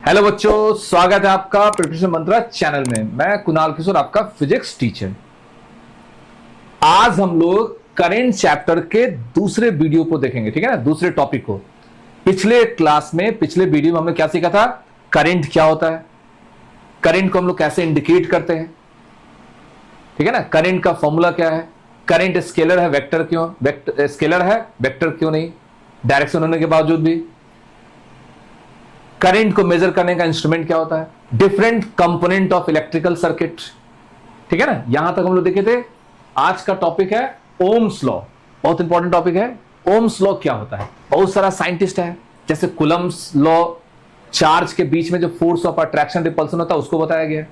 Hello बच्चों, स्वागत है आपका प्रिपरेशन मंत्रा चैनल में। मैं कुणाल किशोर, आपका फिजिक्स टीचर। आज हम लोग करेंट चैप्टर के दूसरे वीडियो को देखेंगे, ठीक है ना, दूसरे टॉपिक को। पिछले क्लास में, पिछले वीडियो में हमने क्या सीखा था? करंट क्या होता है, करंट को हम लोग कैसे इंडिकेट करते हैं, ठीक है ना, करंट का फॉर्मूला क्या है, करंट स्केलर है, वेक्टर क्यों, स्केलर है, वेक्टर क्यों नहीं, डायरेक्शन होने के बावजूद भी। करंट को मेजर करने का इंस्ट्रूमेंट क्या होता है, different component of electrical circuit, ठीक है ना। यहां तक हम लोग देखे थे। आज का टॉपिक है ओम्स लॉ, बहुत इंपॉर्टेंट टॉपिक है। ओम्स लॉ क्या होता है? बहुत सारा साइंटिस्ट है, जैसे कुलम्स लॉ, चार्ज के बीच में जो फोर्स ऑफ अट्रैक्शन रिपल्सन होता है उसको बताया गया,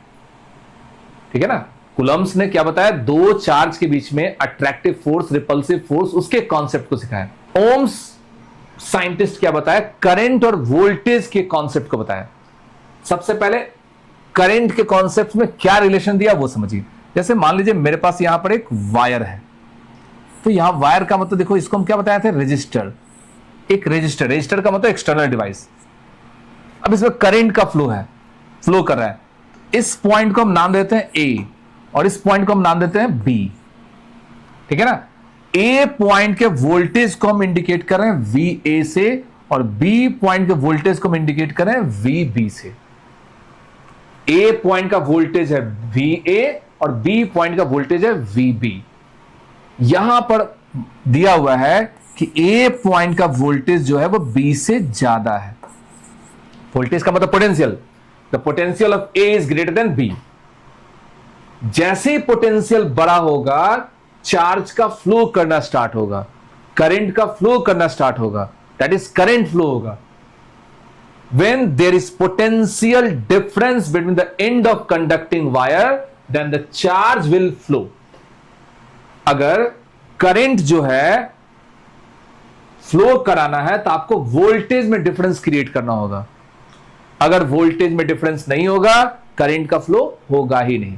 ठीक है ना। कुलम्स ने क्या बताया? दो चार्ज के बीच में अट्रैक्टिव फोर्स, रिपल्सिव फोर्स, उसके कॉन्सेप्ट को सिखाया। ओम्स साइंटिस्ट क्या बताया? करंट और वोल्टेज के कॉन्सेप्ट को बताया। सबसे पहले करंट के कॉन्सेप्ट में क्या रिलेशन दिया वो समझिए। जैसे मान लीजिए मेरे पास यहां पर एक वायर है, तो यहां वायर का मतलब देखो, इसको हम क्या बताए थे? रजिस्टर। एक रजिस्टर, रजिस्टर का मतलब एक्सटर्नल डिवाइस। अब इसमें करंट का फ्लो है, फ्लो कर रहा है। इस पॉइंट को हम नाम देते हैं ए और इस पॉइंट को हम नाम देते हैं बी, ठीक है ना। ए पॉइंट के वोल्टेज को हम इंडिकेट कर रहे हैं वी ए से और बी पॉइंट के वोल्टेज को हम इंडिकेट कर रहे हैं वी बी से। ए पॉइंट का वोल्टेज है वी ए और बी पॉइंट का वोल्टेज है वी बी। यहां पर दिया हुआ है कि ए पॉइंट का वोल्टेज जो है वो बी से ज्यादा है। वोल्टेज का मतलब potential, the potential of A is greater than B. जैसे ही पोटेंशियल बड़ा होगा, चार्ज का फ्लो करना स्टार्ट होगा, करंट का फ्लो करना स्टार्ट होगा, दैट इज करंट फ्लो होगा। When there is potential difference between the end of conducting wire, then the charge will flow. अगर करंट जो है फ्लो कराना है तो आपको वोल्टेज में डिफरेंस क्रिएट करना होगा। अगर वोल्टेज में डिफरेंस नहीं होगा, करंट का फ्लो होगा ही नहीं।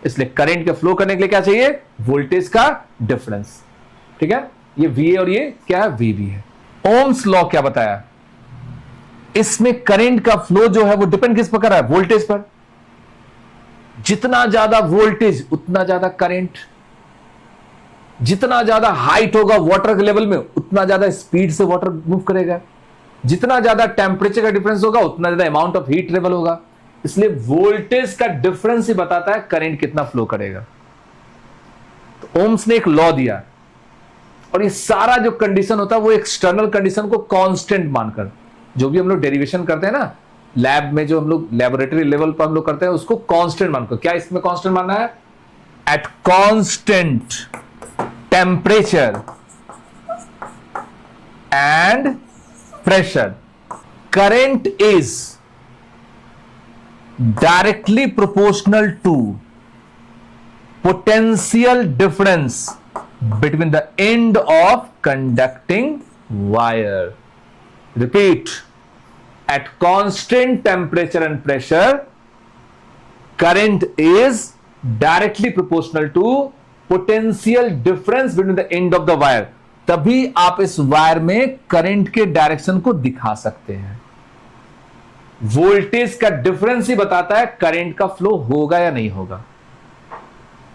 इसलिए करंट के फ्लो करने के लिए क्या चाहिए? वोल्टेज का डिफरेंस, ठीक है। ये वी और ये क्या है? वी बी है। ओम्स लॉ क्या बताया? इसमें करंट का फ्लो जो है वो डिपेंड किस पर कर रहा है? वोल्टेज पर। जितना ज्यादा वोल्टेज उतना ज्यादा करंट, जितना ज्यादा हाइट होगा वाटर के लेवल में उतना ज्यादा स्पीड से वाटर मूव करेगा, जितना ज्यादा टेम्परेचर का डिफरेंस होगा उतना ज्यादा अमाउंट ऑफ हीट लेवल होगा। इसलिए वोल्टेज का डिफरेंस ही बताता है करंट कितना फ्लो करेगा। तो ओम्स ने एक लॉ दिया और ये सारा जो कंडीशन होता है वो एक्सटर्नल कंडीशन को कांस्टेंट मानकर, जो भी हम लोग डेरिवेशन करते हैं ना लैब में, जो हम लोग लेबोरेटरी लेवल पर हम लोग करते हैं, उसको कांस्टेंट मानकर। क्या इसमें कांस्टेंट मानना है? At constant temperature and pressure current is directly proportional to potential difference between the end of conducting wire. Repeat, at constant temperature and pressure, current is directly proportional to potential difference between the end of the wire. तभी आप इस wire में current के direction को दिखा सकते हैं। Voltage का डिफरेंस ही बताता है करंट का फ्लो होगा या नहीं होगा।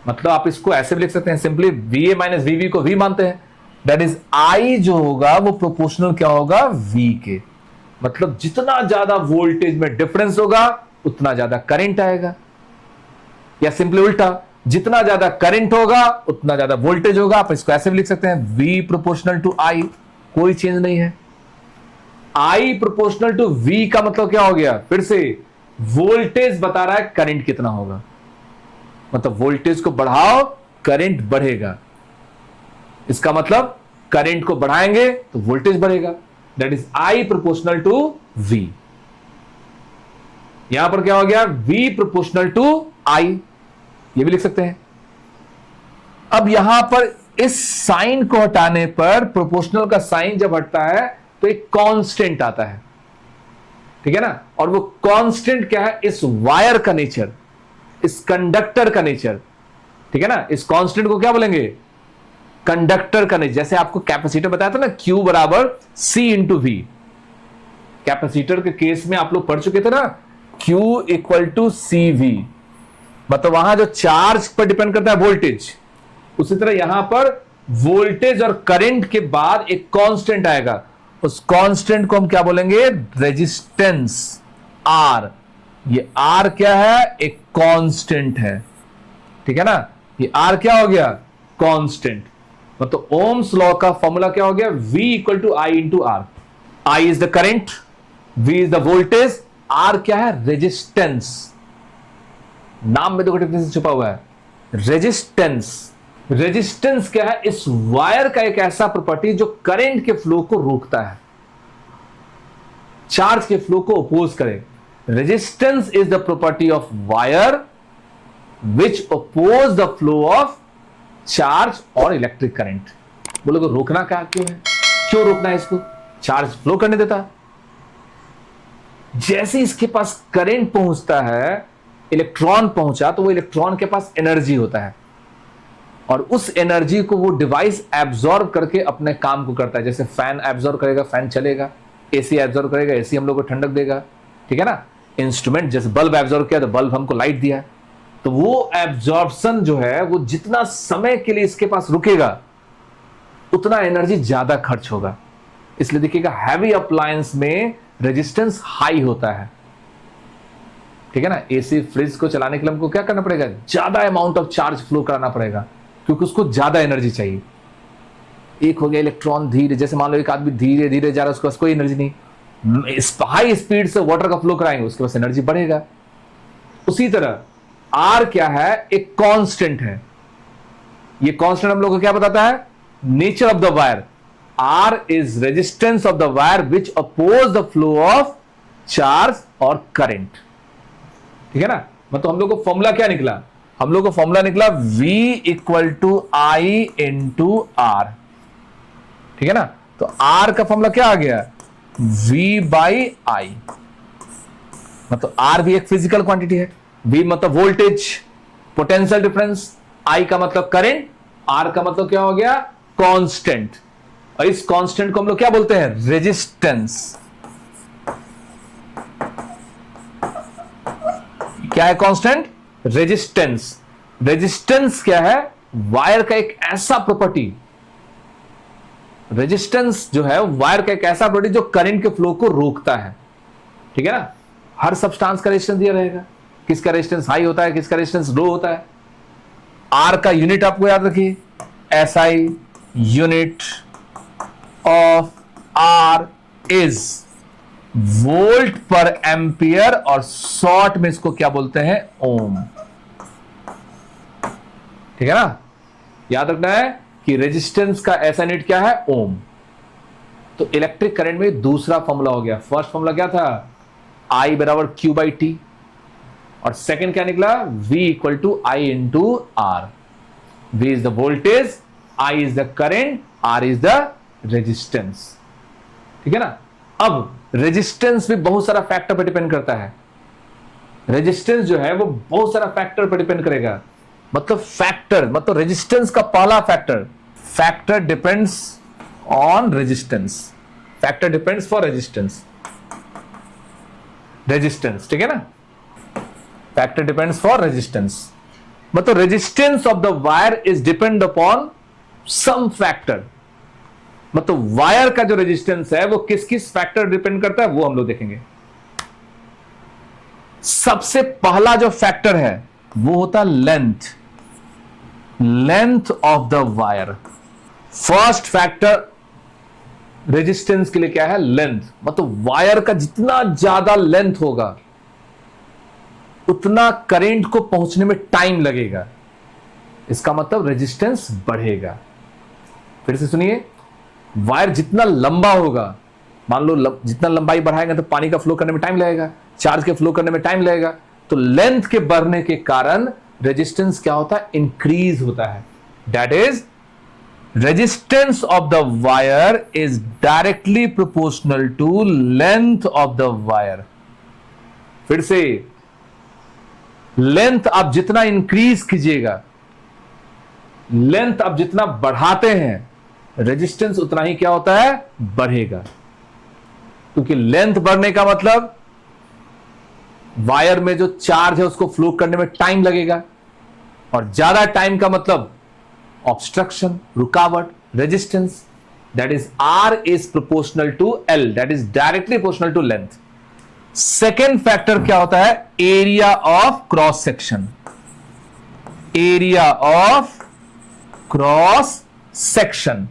मतलब आप इसको ऐसे भी लिख सकते हैं, simply V A minus V B को वी मानते हैं, दैट इज आई जो होगा वो प्रोपोर्शनल क्या होगा? वी के। मतलब जितना ज्यादा वोल्टेज में डिफरेंस होगा उतना ज्यादा करंट आएगा, या सिंपली उल्टा, जितना ज्यादा करंट होगा उतना ज्यादा वोल्टेज होगा। आप इसको ऐसे भी लिख सकते हैं, वी प्रोपोर्शनल टू आई, कोई चेंज नहीं है। I प्रोपोर्शनल टू V का मतलब क्या हो गया? फिर से वोल्टेज बता रहा है करंट कितना होगा। मतलब वोल्टेज को बढ़ाओ करंट बढ़ेगा, इसका मतलब करंट को बढ़ाएंगे तो वोल्टेज बढ़ेगा। That is I proportional to V। यहां पर क्या हो गया? V प्रोपोर्शनल टू I, ये भी लिख सकते हैं। अब यहां पर इस साइन को हटाने पर, प्रोपोर्शनल का साइन जब हटता है तो एक कांस्टेंट आता है, ठीक है ना। और वो कांस्टेंट क्या है? इस वायर का नेचर, इस कंडक्टर का नेचर, ठीक है ना। इस कांस्टेंट को क्या बोलेंगे? कंडक्टर का नेचर। जैसे आपको कैपेसिटर बताया था ना, Q बराबर C इंटू V, कैपेसिटर के केस में आप लोग पढ़ चुके थे ना, Q इक्वल टू CV, मतलब वहां जो चार्ज पर डिपेंड करता है वोल्टेज, उसी तरह यहां पर वोल्टेज और करंट के बाद एक कांस्टेंट आएगा, उस कांस्टेंट को हम क्या बोलेंगे, रेजिस्टेंस R। ये R क्या है, एक कांस्टेंट है, ठीक है ना, ये R क्या हो गया, कांस्टेंट। मतलब ओम्स लॉ का फॉर्मूला क्या हो गया, V equal to I into R। I is the current, V is the voltage, R क्या है, रेजिस्टेंस। नाम में देखो डिफरेंस छुपा हुआ है, रेजिस्टेंस। रेजिस्टेंस क्या है, इस वायर का एक ऐसा प्रॉपर्टी जो करंट के फ्लो को रोकता है, चार्ज के फ्लो को अपोज करे। Resistance is the property of wire which oppose the flow of charge और इलेक्ट्रिक करंट। बोलोगे रोकना क्या क्यों है, क्यों रोकना है इसको, चार्ज फ्लो करने देता है। जैसे इसके पास करंट पहुंचता है, इलेक्ट्रॉन पहुंचा, तो वो इलेक्ट्रॉन के पास एनर्जी होता है और उस एनर्जी को वो डिवाइस एब्जॉर्ब करके अपने काम को करता है। जैसे फैन एब्जॉर्ब करेगा, फैन चलेगा, एसी एब्जॉर्ब करेगा, एसी हम लोग को ठंडक देगा, ठीक है ना। इंस्ट्रूमेंट जैसे बल्ब एब्जॉर्ब किया तो बल्ब हमको लाइट दिया। तो वो एब्जॉर्प्शन जो है वो जितना समय के लिए इसके पास रुकेगा उतना एनर्जी ज्यादा खर्च होगा। इसलिए देखिएगा हैवी अप्लायंस में रेजिस्टेंस हाई होता है, ठीक है ना। एसी फ्रिज को चलाने के लिए हमको क्या करना पड़ेगा, ज्यादा अमाउंट ऑफ चार्ज फ्लो कराना पड़ेगा क्योंकि उसको ज्यादा एनर्जी चाहिए। एक हो गया इलेक्ट्रॉन धीरे, जैसे मान लो एक आदमी धीरे धीरे जा रहा है, उसके पास कोई एनर्जी नहीं, हाई स्पीड से वाटर का फ्लो कराएंगे, उसके पास एनर्जी बढ़ेगा। उसी तरह आर क्या है, एक कांस्टेंट है। ये कांस्टेंट हम लोग को क्या बताता है, nature of the wire. R is resistance of the wire which oppose the flow of charge और करंट, ठीक है ना। मतलब हम लोग को फॉर्मूला क्या निकला, हम लोग को फॉर्मूला निकला V equal to I into R, ठीक है ना। तो R का फॉर्मूला क्या आ गया, V बाई I। मतलब R भी एक फिजिकल क्वांटिटी है, V मतलब वोल्टेज, पोटेंशियल डिफरेंस, I का मतलब करंट, R का मतलब क्या हो गया, कांस्टेंट। और इस कांस्टेंट को हम लोग क्या बोलते हैं, रेजिस्टेंस। क्या है कांस्टेंट, रेजिस्टेंस। रेजिस्टेंस क्या है, वायर का एक ऐसा प्रॉपर्टी, रेजिस्टेंस जो है वायर का एक ऐसा प्रॉपर्टी जो करंट के फ्लो को रोकता है, ठीक है ना। हर सब्सटेंस का रेजिस्टेंस दिया रहेगा, किसका रेजिस्टेंस हाई होता है, किसका रेजिस्टेंस लो होता है। आर का यूनिट आपको याद रखिए, SI unit of R is volt per ampere, और शॉर्ट में इसको क्या बोलते हैं, ओम, ठीक है ना। याद रखना है कि रेजिस्टेंस का ऐसा यूनिट क्या है, ओम। तो इलेक्ट्रिक करंट में दूसरा फॉर्मूला हो गया। फर्स्ट फॉर्मूला क्या था, I बराबर Q बाई टी, और सेकंड क्या निकला, V equal to I into R। V is the voltage, I is the current, R is the resistance, ठीक है ना। अब रेजिस्टेंस भी बहुत सारा फैक्टर पर डिपेंड करता है। रेजिस्टेंस जो है वो बहुत सारा फैक्टर पर डिपेंड करेगा। मतलब फैक्टर मतलब रेजिस्टेंस का पहला factor depends on resistance, factor depends for resistance, ठीक है ना। फैक्टर डिपेंड्स फॉर रेजिस्टेंस, मतलब resistance of the wire is depend upon some factor. मतलब वायर का जो रेजिस्टेंस है वो किस किस फैक्टर डिपेंड करता है, वो हम लोग देखेंगे। सबसे पहला जो फैक्टर है वो होता है length of the wire. First factor resistance के लिए क्या है, लेंथ। मतलब वायर का जितना ज्यादा लेंथ होगा उतना करंट को पहुंचने में टाइम लगेगा, इसका मतलब रेजिस्टेंस बढ़ेगा। फिर से सुनिए, वायर जितना लंबा होगा, मान लो जितना लंबाई बढ़ाएंगे तो पानी का फ्लो करने में टाइम लगेगा, चार्ज के फ्लो करने में टाइम लगेगा। तो लेंथ के बढ़ने के कारण रेजिस्टेंस क्या होता है, इंक्रीज होता है। That is resistance of the wire is directly proportional to length of the wire. फिर से, लेंथ आप जितना इंक्रीज कीजिएगा, लेंथ आप जितना बढ़ाते हैं, रेजिस्टेंस उतना ही क्या होता है, बढ़ेगा। क्योंकि लेंथ बढ़ने का मतलब वायर में जो चार्ज है उसको फ्लो करने में टाइम लगेगा, और ज्यादा टाइम का मतलब ऑब्स्ट्रक्शन, रुकावट, resistance. That is R is proportional to L, that is directly proportional to length. Second factor क्या होता है? Area of cross section. Area of cross section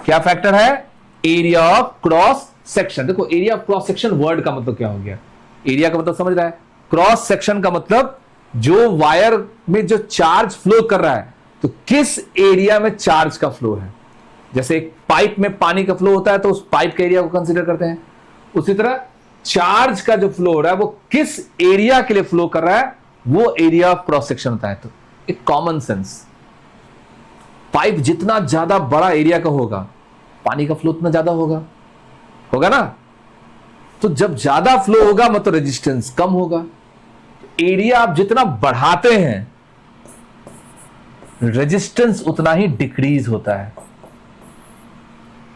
क्या फैक्टर है? Area of cross section. देखो, area of cross section word का मतलब क्या हो गया? एरिया का मतलब समझ रहा है, क्रॉस सेक्शन का मतलब जो वायर में जो चार्ज फ्लो कर रहा है, तो किस एरिया में चार्ज का फ्लो है। जैसे एक पाइप में पानी का फ्लो होता है तो उस पाइप के एरिया को कंसीडर करते हैं, उसी तरह चार्ज का जो फ्लो हो रहा है वो किस एरिया के लिए फ्लो कर रहा है, वो एरिया ऑफ क्रॉस सेक्शन होता है। तो एक कॉमन सेंस, पाइप जितना ज्यादा बड़ा एरिया का होगा, पानी का फ्लो उतना ज्यादा होगा ना। तो जब ज्यादा फ्लो होगा मतलब रेजिस्टेंस कम होगा। एरिया आप जितना बढ़ाते हैं रेजिस्टेंस उतना ही डिक्रीज होता है,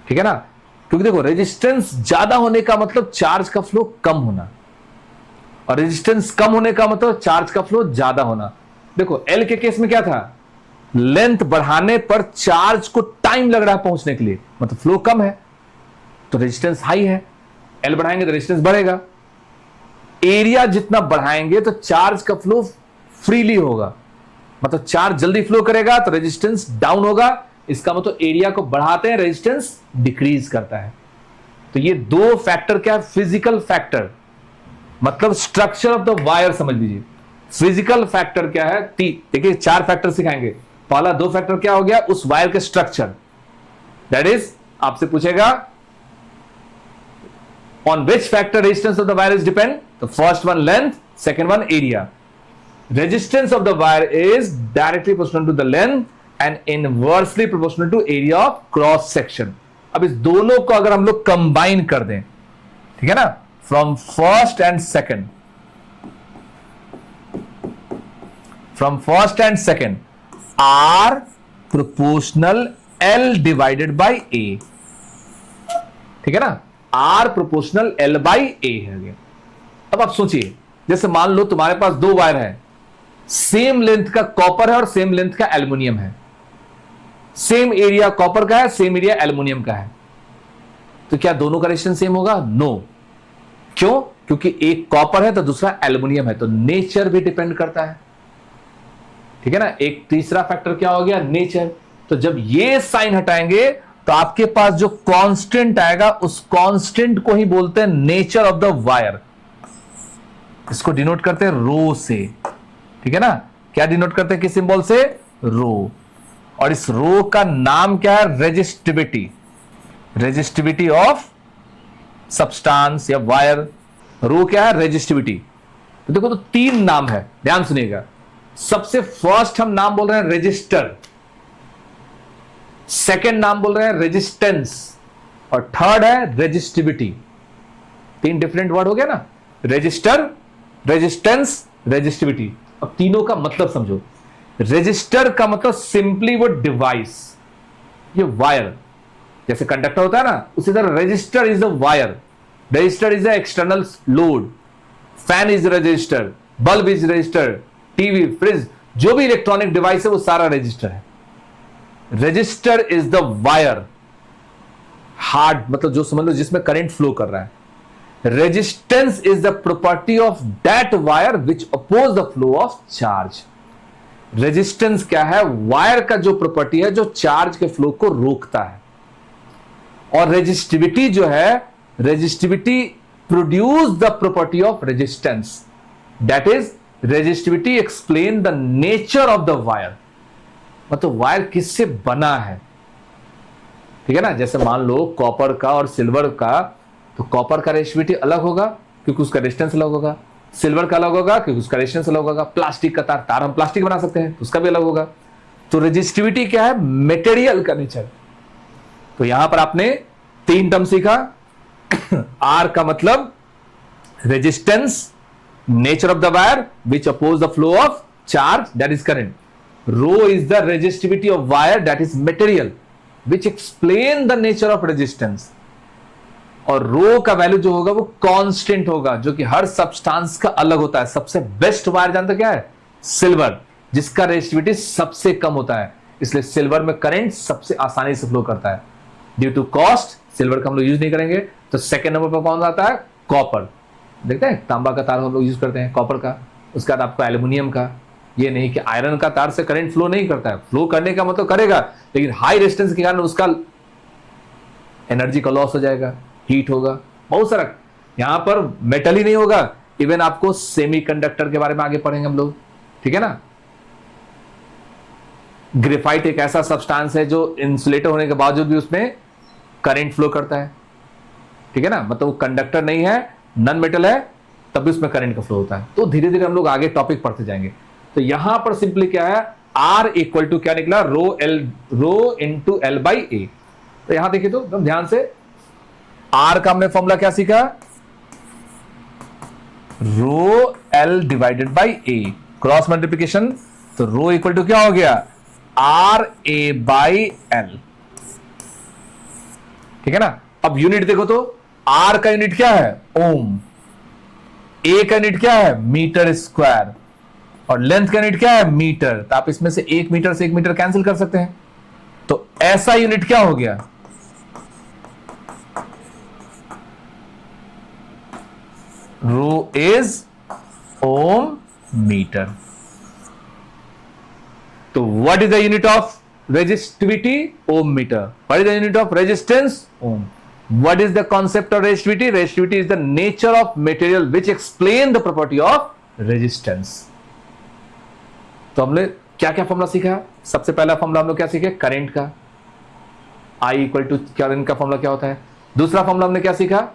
ठीक है ना। क्योंकि देखो, रेजिस्टेंस ज्यादा होने का मतलब चार्ज का फ्लो कम होना, और रेजिस्टेंस कम होने का मतलब चार्ज का फ्लो ज्यादा होना। देखो, एल के केस में क्या था? लेंथ बढ़ाने पर चार्ज को टाइम लग रहा है पहुंचने के लिए, मतलब फ्लो कम है तो रेजिस्टेंस हाई है। एल बढ़ाएंगे तो रेजिस्टेंस बढ़ेगा। एरिया जितना बढ़ाएंगे तो चार्ज का फ्लो फ्रीली होगा, मतलब चार्ज जल्दी फ्लो करेगा तो रेजिस्टेंस डाउन होगा। इसका मतलब एरिया को बढ़ाते हैं, रेजिस्टेंस डिक्रीज करता है। तो ये दो फैक्टर क्या है? फिजिकल फैक्टर, मतलब स्ट्रक्चर ऑफ द वायर समझ लीजिए। फिजिकल फैक्टर क्या है? देखिए, 4 फैक्टर सिखाएंगे। पहला 2 फैक्टर क्या हो गया? उस वायर के स्ट्रक्चर, दैट इज आपसे पूछेगा on which factor resistance of the wire is depend? The first one length, second one area. Resistance of the wire is directly proportional to the length and inversely proportional to area of cross section. अब इस दोनों को अगर हम लोग combine कर दें, ठीक है ना, from first and second, R proportional L divided by A, ठीक है ना। R proportional L by A है। अब आप सोचिए, जैसे मान लो तुम्हारे पास 2 वायर है, सेम लेंथ का कॉपर है और सेम लेंथ का एल्युमिनियम है। सेम एरिया कॉपर का है, सेम एरिया एल्युमिनियम का है, तो क्या दोनों का रेजिस्टेंस सेम होगा? नो। क्यों? क्योंकि एक कॉपर है तो दूसरा एल्युमिनियम है, तो नेचर भी डिपेंड करता है, ठीक है ना। एक तीसरा फैक्टर क्या हो गया? नेचर। तो जब ये साइन हटाएंगे तो आपके पास जो कांस्टेंट आएगा उस कांस्टेंट को ही बोलते हैं नेचर ऑफ द वायर। इसको डिनोट करते हैं रो से, ठीक है ना। क्या डिनोट करते हैं? किस सिंबल से? रो। और इस रो का नाम क्या है? रेजिस्टिविटी। रेजिस्टिविटी ऑफ सब्सटेंस या वायर। रो क्या है? रेजिस्टिविटी। तो देखो, तो 3 नाम है, ध्यान सुनिएगा। सबसे फर्स्ट हम नाम बोल रहे हैं रेजिस्टर, सेकेंड नाम बोल रहे हैं रेजिस्टेंस, और थर्ड है रेजिस्टिविटी। 3 डिफरेंट वर्ड हो गया ना, रेजिस्टर, रेजिस्टेंस, रेजिस्टिविटी। अब तीनों का मतलब समझो। रेजिस्टर का मतलब सिंपली वो डिवाइस, ये वायर, जैसे कंडक्टर होता है ना, उसी तरह register is a wire. Register is a external load, fan is register, bulb is register, TV, fridge, जो भी इलेक्ट्रॉनिक डिवाइस है वो सारा रजिस्टर है। Register is the wire, hard मतलब जो समझ लो जिसमें करंट फ्लो कर रहा है। Resistance is the property of that wire which oppose the flow of charge. Resistance क्या है? वायर का जो प्रॉपर्टी है जो चार्ज के फ्लो को रोकता है। और रेजिस्टिविटी जो है, resistivity produce the property of resistance, that is resistivity explain the nature of the wire, मतलब वायर किससे बना है, ठीक है ना। जैसे मान लो कॉपर का और सिल्वर का, तो कॉपर का रेजिस्टिविटी अलग होगा क्योंकि उसका रेजिस्टेंस अलग होगा, सिल्वर का अलग होगा क्योंकि उसका रेजिस्टेंस अलग होगा। प्लास्टिक का तार हम प्लास्टिक बना सकते हैं तो उसका भी अलग होगा। तो रेजिस्टिविटी क्या है? मटेरियल का नेचर। तो यहां पर आपने 3 टर्म सीखा। आर का मतलब resistance, nature of the wire which oppose the flow of charge, that is current. Rho is the resistivity of wire, that is material, which explain the nature of resistance. और रो का value जो होगा वो constant होगा, जो कि हर substance का अलग होता है। सबसे बेस्ट वायर जानते क्या है? सिल्वर, जिसका रेजिस्टिविटी सबसे कम होता है, इसलिए सिल्वर में करंट सबसे आसानी से फ्लो करता है। ड्यू टू कॉस्ट सिल्वर का हम लोग यूज नहीं करेंगे। तो सेकंड नंबर पर कौन आता है? कॉपर। देखते हैं तांबा का तार हम लोग यूज करते हैं, कॉपर का। उसके बाद आपको एल्यूमिनियम का। ये नहीं कि आयरन का तार से करंट फ्लो नहीं करता है, फ्लो करने का मतलब करेगा, लेकिन हाई रेजिस्टेंस के कारण उसका एनर्जी का लॉस हो जाएगा, हीट होगा, बहुत सारा। यहां पर मेटल ही नहीं होगा, इवन आपको सेमीकंडक्टर के बारे में आगे पढ़ेंगे हम लोग, ठीक है ना। ग्रेफाइट एक ऐसा सब्सटेंस है जो इंसुलेटर होने के बावजूद भी उसमें करंट फ्लो करता है, ठीक है ना। मतलब वो कंडक्टर नहीं है, नॉन मेटल है, तब भी उसमें करंट का फ्लो होता है। तो धीरे धीरे हम लोग आगे टॉपिक पढ़ते जाएंगे। तो यहां पर सिंपली क्या है, R इक्वल टू क्या निकला? Rho into L by A. तो यहां देखिए तो एकदम ध्यान से, R का हमने फॉर्मूला क्या सीखा? Rho L divided by A, cross multiplication. तो रो इक्वल टू क्या हो गया? R A बाई एल, ठीक है ना। अब यूनिट देखो तो, R का यूनिट क्या है? ओम। A का यूनिट क्या है? Metre square. और लेंथ का यूनिट क्या है? मीटर। तो आप इसमें से 1 मीटर से 1 मीटर कैंसिल कर सकते हैं। तो ऐसा यूनिट क्या हो गया? Rho is ohm metre. तो what is the unit of resistivity? Ohm metre. What is the unit of resistance? Ohm. What is the concept of resistivity? Resistivity is the nature of material which explain the property of resistance. तो हमने क्या क्या formula सीखा? सबसे पहला formula हम लोग क्या सीखे? करंट का, I इक्वल टू करंट का फॉर्मूला क्या होता है। दूसरा फॉर्मूला हमने क्या सीखा?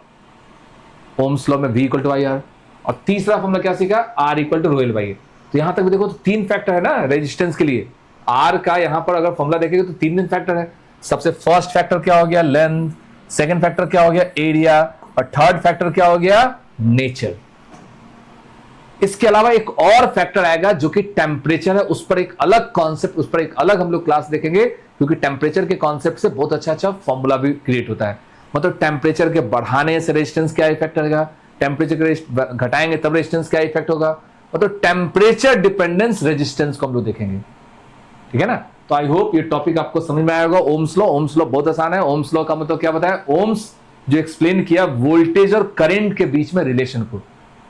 ओम्स लॉ में V equal to I R. और तीसरा फॉर्मूला क्या सीखा? R equal to rho L by A. तो यहां तक भी देखो तो 3 फैक्टर है ना रेजिस्टेंस के लिए। R का यहां पर अगर फॉर्मूला देखेंगे तो 3 फैक्टर है। सबसे फर्स्ट फैक्टर क्या हो गया? लेंथ। सेकंड फैक्टर क्या हो गया? एरिया। और थर्ड फैक्टर क्या हो गया? नेचर। इसके अलावा एक और फैक्टर आएगा जो कि टेम्परेचर है, उस पर एक अलग कॉन्सेप्ट, उस पर एक अलग हम लोग क्लास देखेंगे, क्योंकि टेम्परेचर के कॉन्सेप्ट से बहुत अच्छा फॉर्मूला भी क्रिएट होता है। मतलब टेम्परेचर के बढ़ाने से रेजिस्टेंस क्या इफेक्ट रहेगा, टेम्परेचर के घटाएंगे तब रेजिस्टेंस क्या इफेक्ट होगा, मतलब टेम्परेचर डिपेंडेंस रेजिस्टेंस को हम लोग देखेंगे, ठीक है ना। तो आई होप ये टॉपिक आपको समझ में आएगा। ओम्स लॉ, ओम्स लॉ बहुत आसान है। ओम्स लॉ का मतलब क्या बताया? ओम्स जो एक्सप्लेन किया वोल्टेज और करंट के बीच में रिलेशन को,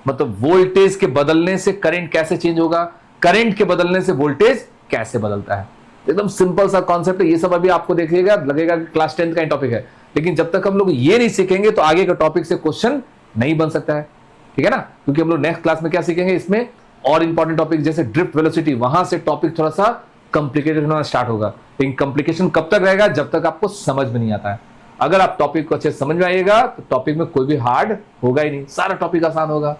मतलब वोल्टेज के बदलने से करंट कैसे चेंज होगा, करंट के बदलने से वोल्टेज कैसे बदलता है। एकदम सिंपल सा कॉन्सेप्ट है। ये सब अभी आपको देखिएगा, लगेगा कि क्लास 10th का ही टॉपिक है, लेकिन जब तक हम लोग ये नहीं सीखेंगे तो आगे का टॉपिक से क्वेश्चन नहीं बन सकता है, ठीक है ना। क्योंकि हम लोग नेक्स्ट क्लास में क्या सीखेंगे, इसमें और इंपॉर्टेंट टॉपिक जैसे ड्रिफ्ट वेलोसिटी, वहां से टॉपिक थोड़ा सा कॉम्प्लिकेटेड होना स्टार्ट होगा। लेकिन कॉम्प्लिकेशन कब तक रहेगा? जब तक आपको समझ में नहीं आता है। अगर आप टॉपिक को अच्छे से समझ में आइएगा तो टॉपिक में कोई भी हार्ड होगा ही नहीं, सारा टॉपिक आसान होगा,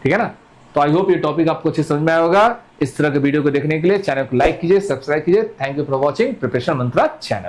ठीक है ना। तो आई होप ये टॉपिक आपको अच्छे समझ में आया होगा। इस तरह के वीडियो को देखने के लिए चैनल को लाइक कीजिए, सब्सक्राइब कीजिए। Thank you for watching preparation Mantra channel.